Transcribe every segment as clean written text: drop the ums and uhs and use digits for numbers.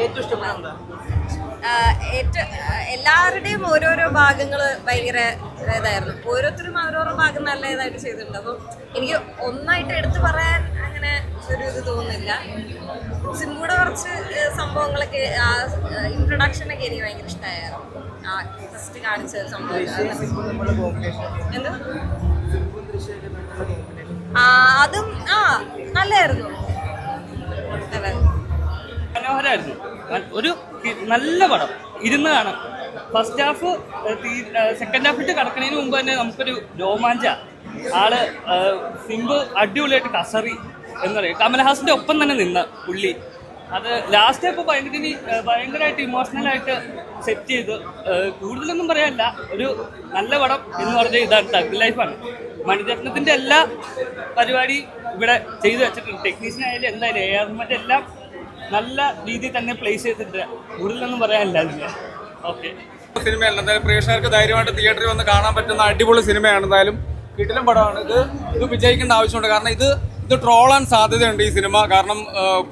ഏറ്റവും ഇഷ്ടപ്പെടുന്നത് എല്ലാവരുടെയും ഓരോരോ ഭാഗങ്ങൾ ഭയങ്കര ഇതായിരുന്നു. ഓരോരുത്തരും ഓരോരോ ഭാഗം നല്ല ഇതായിട്ട് ചെയ്തിട്ടുണ്ട്. അപ്പം എനിക്ക് ഒന്നായിട്ട് എടുത്തു പറയാൻ അങ്ങനെ ഒരു ഇത് തോന്നുന്നില്ല. സിംബുടെ കുറച്ച് സംഭവങ്ങളൊക്കെ ഇൻട്രൊഡക്ഷനൊക്കെ എനിക്ക് ഭയങ്കര ഇഷ്ടമായിരുന്നു. ഫസ്റ്റ് കാണിച്ച സംഭവം എന്തോ അതും നല്ലായിരുന്നു. മനോഹരമായിരുന്നു. ഒരു നല്ല പടം ഇരുന്ന് കാണാം. ഫസ്റ്റ് ഹാഫ് സെക്കൻഡ് ഹാഫിട്ട് കടക്കുന്നതിന് മുമ്പ് തന്നെ നമുക്കൊരു രോമാഞ്ച. ആള് സിംബു അടിപൊളിയായിട്ട് കസറി എന്ന് പറയും. കമൽഹാസന്റെ ഒപ്പം തന്നെ നിന്ന് പുള്ളി അത് ലാസ്റ്റ് ഇപ്പോൾ ഭയങ്കരമായിട്ട് ഇമോഷണലായിട്ട് സെറ്റ് ചെയ്ത് കൂടുതലൊന്നും പറയാനില്ല. ഒരു നല്ല പടം എന്ന് പറഞ്ഞാൽ ഇതാണ് തഗ് ലൈഫാണ്. മണിരത്നത്തിൻ്റെ എല്ലാ പരിപാടി ഇവിടെ ചെയ്തു വെച്ചിട്ടുണ്ട്. ടെക്നീഷ്യൻ ആയാലും എന്തായാലും AR എല്ലാം നല്ല രീതിയിൽ തന്നെ പ്ലേസ് ചെയ്തിട്ട് കൂടുതലൊന്നും പറയാനില്ല അതിന്. ഓക്കെ, സിനിമയല്ല എന്തായാലും പ്രേക്ഷകർക്ക് ധൈര്യമായിട്ട് തിയേറ്ററിൽ വന്ന് കാണാൻ പറ്റുന്ന അടിപൊളി സിനിമയാണ്. എന്തായാലും കിടിലൻ പടമാണ്. ഇത് വിജയിക്കേണ്ട ആവശ്യമുണ്ട്. കാരണം ഇത് ട്രോളാൻ സാധ്യതയുണ്ട് ഈ സിനിമ. കാരണം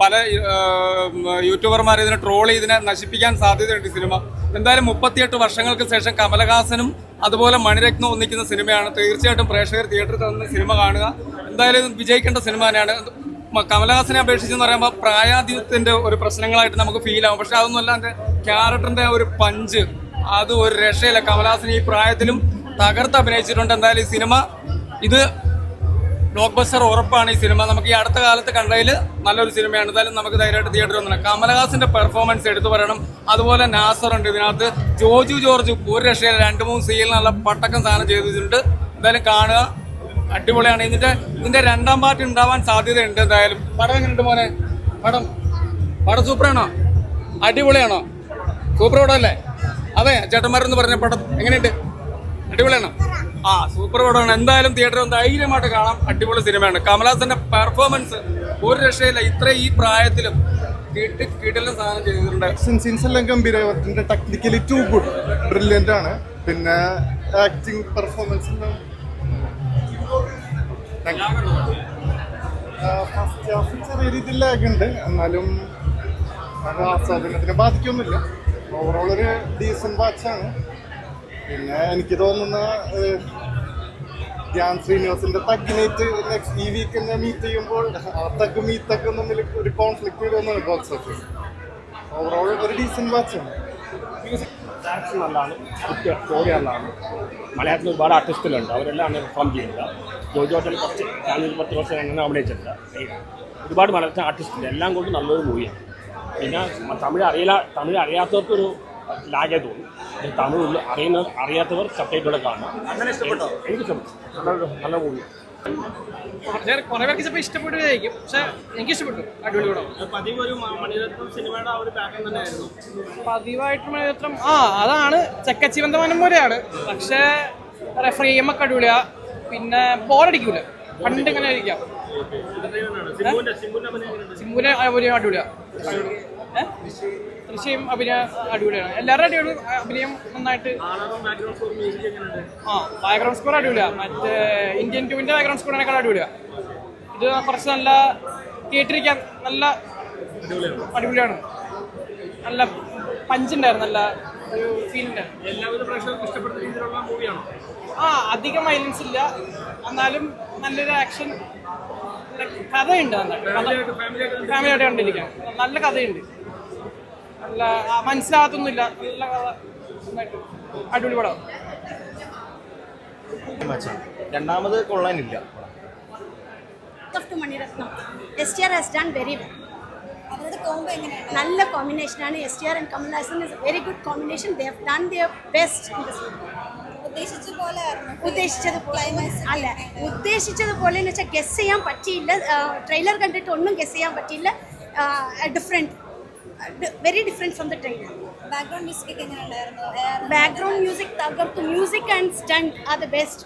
പല യൂട്യൂബർമാർ ഇതിനെ ട്രോൾ ഇതിനെ നശിപ്പിക്കാൻ സാധ്യതയുണ്ട് ഈ സിനിമ. എന്തായാലും 38 വർഷങ്ങൾക്ക് ശേഷം കമലഹാസനും അതുപോലെ മണിരത്നം ഒന്നിക്കുന്ന സിനിമയാണ്. തീർച്ചയായിട്ടും പ്രേക്ഷകർ തിയേറ്ററിൽ വന്ന് സിനിമ കാണുക. എന്തായാലും വിജയിക്കേണ്ട സിനിമ തന്നെയാണ്. കമലഹാസനെ അപേക്ഷിച്ചെന്ന് പറയുമ്പോൾ പ്രായാധിക്യത്തിൻ്റെ ഒരു പ്രശ്നങ്ങളായിട്ട് നമുക്ക് ഫീൽ ആവും. പക്ഷെ അതൊന്നുമല്ല, എൻ്റെ ക്യാരക്ടറിൻ്റെ ഒരു പഞ്ച് അത് ഒരു രക്ഷയില്ല. കമലഹാസൻ ഈ പ്രായത്തിലും തകർത്ത് അഭിനയിച്ചിട്ടുണ്ട്. എന്തായാലും ഈ സിനിമ ഇത് ബ്ലോക്ക് ബസ്റ്റർ ഉറപ്പാണ്. ഈ സിനിമ നമുക്ക് ഈ അടുത്ത കാലത്ത് കണ്ടതിൽ നല്ലൊരു സിനിമയാണ്. എന്തായാലും നമുക്ക് ധൈര്യമായിട്ട് തിയേറ്ററിൽ വന്നില്ല. കമലഹാസന്റെ പെർഫോമൻസ് എടുത്തു പറയണം. അതുപോലെ നാസറുണ്ട് ഇതിനകത്ത്. ജോജു ജോർജ് ഒരു രക്ഷയില്ല. 2-3 സീനിൽ നല്ല പട്ടക്കം സാധനം ചെയ്തിട്ടുണ്ട്. എന്തായാലും കാണുക, അടിപൊളിയാണ്. ഇതിന്റെ രണ്ടാം പാർട്ട് ഉണ്ടാവാൻ സാധ്യതയുണ്ട്. എന്തായാലും പടം എങ്ങനെയുണ്ട് മോനെ? പടം സൂപ്പറാണോ? അടിപൊളിയാണോ? സൂപ്പർ പടം അല്ലേ? അതെ, ചേട്ടന്മാരെന്ന് പറഞ്ഞ പടം എങ്ങനെയുണ്ട്? അടിപൊളിയാണോ? സൂപ്പർ പടമാണ്. എന്തായാലും തിയേറ്ററിൽ ധൈര്യമായിട്ട് കാണാം. അടിപൊളി സിനിമയാണ്. കമലഹാസന്റെ പെർഫോമൻസ് ഒരു രക്ഷയില്ല. ഈ പ്രായത്തിലും കിടിലൻ സാധനം ചെയ്തിട്ടുണ്ട്. സീൻസ് എല്ലാം ഗംഭീരത്തിന്റെ ടെക്നിക്കലി ടു ഗുഡ്, ബ്രില്യൻ്റ് ആണ്. പിന്നെ ആക്ടിങ് പെർഫോമൻസ് ഫസ്റ്റ് ഹാഫ് ചെറിയ രീതിയിൽ ലാഗുണ്ട്. എന്നാലും അത് ആസ്വാദനത്തിനെ ബാധിക്കൊന്നുമില്ല. ഓവറോൾ ഒരു ഡീസൻറ്റ് വാച്ചാണ്. പിന്നെ എനിക്ക് തോന്നുന്ന ധ്യാൻ ശ്രീനിവാസിന്റെ തഗ്നേറ്റ് നെക്സ്റ്റ് ഈ വീക്ക് തന്നെ മീറ്റ് ചെയ്യുമ്പോൾ തഗ്ഗും ഈ തഗ്ഗും തമ്മിൽ ഒരു കോൺഫ്ലിക്റ്റ് വരുമെന്നാണ് ബോക്സ് ഓഫീസ്. ഓവറോൾ ഒരു ഡീസൻറ്റ് വാച്ചാണ്. ഡയറക്ഷൻ നല്ലതാണ്, സ്റ്റോറി നല്ലതാണ്. മലയാളത്തിൽ ഒരുപാട് ആർട്ടിസ്റ്റുകളുണ്ട്, അവരെല്ലാം അങ്ങനെ പെർഫോം ചെയ്യുന്നില്ല. ജോജോട്ടൻ കുറച്ച് 10 വർഷം അങ്ങനെ അഭിനയിച്ചിട്ടില്ല. ഒരുപാട് മലയാളത്തിൽ ആർട്ടിസ്റ്റുണ്ട്, എല്ലാം കൊണ്ട് നല്ലൊരു മൂവിയാണ്. പിന്നെ തമിഴ് അറിയാത്തവർക്കൊരു ലാഗേ തോന്നും. തമിഴ് അറിയാത്തവർ സബ്ടൈറ്റിലൂടെ കാണണം. എനിക്ക് ഇഷ്ടപ്പെട്ടു. നല്ല മൂവി. കുറെ പേർക്ക് ചിലപ്പോൾ ഇഷ്ടപ്പെടുകയായിരിക്കും, പക്ഷെ എനിക്ക് ഇഷ്ടപ്പെട്ടു. അടിപൊളി പടം. പതിവ് ഒരു മണിരത്നം സിനിമയുടെ ആ ഒരു പാറ്റേൺ തന്നെയായിരുന്നു. പതിവായിട്ട് മണിരത്നം അതാണ് ചക്കച്ചിവന്തമാനം പോലെയാണ്. പക്ഷേ ഫ്രെയിമൊക്കെ അടിപൊളിയാ. പിന്നെ ബോറടിക്കൂല, പണ്ട് ഇങ്ങനെ ഇരിക്കാം. സിംബുവിന്റെ അടിപൊളിയാ. ദൃശ്യം അഭിനയം അടിപൊളിയാണ്. എല്ലാവരുടെ അഭിനയം നന്നായിട്ട്. ബാക്ക്ഗ്രൗണ്ട് സ്കോർ അടിപൊളിയാ. മറ്റേ ഇന്ത്യൻ 2-ന്റെ ബാക്ക്ഗ്രൗണ്ട് സ്കോറിനേക്കാൾ അടിപൊളിയാ. ഇത് കുറച്ച് നല്ല കേട്ടിരിക്കാൻ നല്ല അടിപൊളിയാണ്. നല്ല പഞ്ചുണ്ടായിരുന്നു, നല്ല ഒരു ഫീലിൻ്റെ. എല്ലാവിധ പ്രേക്ഷകർക്കും ഇഷ്ടപ്പെടുന്ന രീതിയിലുള്ള മൂവിയാണോ? അധികം വയലൻസ് ഇല്ല, എന്നാലും നല്ലൊരു ആക്ഷൻ കഥയുണ്ട്. ഫാമിലിയായിട്ട് കണ്ടിരിക്കാം. നല്ല കഥയുണ്ട്, നല്ല മനസ്സിലാകത്തൊന്നുമില്ല. നല്ല കഥ, അടിപൊളി പടം. രണ്ടാമത് കൊള്ളാനില്ല. STR has done very well. നല്ല കോമ്പിനേഷനാണ്. STR and Kamal Haasan is a very good combination. They have done their best in this movie. ഉദ്ദേശിച്ചതുപോലെ എന്ന് വെച്ചാൽ ഗസ് ചെയ്യാൻ പറ്റിയില്ല. ട്രെയിലർ കണ്ടിട്ട് ഒന്നും ഗസ് ചെയ്യാൻ പറ്റിയില്ല. Very different from the trailer. Background music തകർത്തു. Music and stunt are the best.